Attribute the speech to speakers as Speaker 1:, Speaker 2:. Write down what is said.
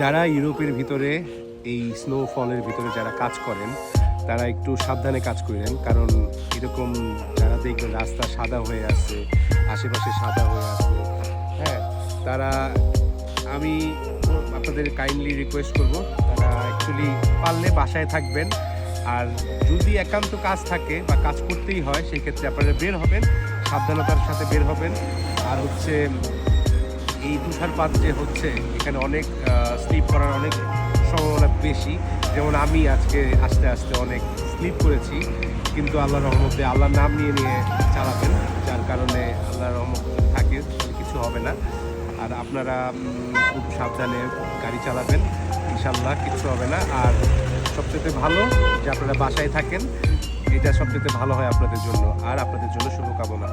Speaker 1: যারা ইউরোপের ভিতরে এই স্নোফলের ভিতরে যারা কাজ করেন তারা একটু সাবধানে কাজ করেন, কারণ এরকম যারা দেখবেন রাস্তা সাদা হয়ে আছে, আশেপাশে সাদা হয়ে আছে, হ্যাঁ, তারা আমি আপনাদের কাইন্ডলি রিকোয়েস্ট করব তারা অ্যাকচুয়ালি পারলে বাসায় থাকবেন। আর যদি একান্ত কাজ থাকে বা কাজ করতেই হয় সেই ক্ষেত্রে আপনারা বের হবেন, সাবধানতার সাথে বের হবেন। আর হচ্ছে এই তুষারপাত যে হচ্ছে এখানে অনেক স্লিপ করার অনেক সম্ভাবনা বেশি। যেমন আমি আজকে আস্তে আস্তে অনেক স্লিপ করেছি, কিন্তু আল্লাহর রহমতে আল্লাহর নাম নিয়ে নিয়ে চালাবেন, যার কারণে আল্লাহর রহমত থাকে, কিছু হবে না। আর আপনারা খুব সাবধানে গাড়ি চালাবেন, ইনশাল্লাহ কিছু হবে না। আর সবচেয়ে ভালো যে আপনারা বাসায় থাকেন, এটা সবচেয়ে ভালো হয় আপনাদের জন্য, আর আপনাদের জন্য শুভকামনা।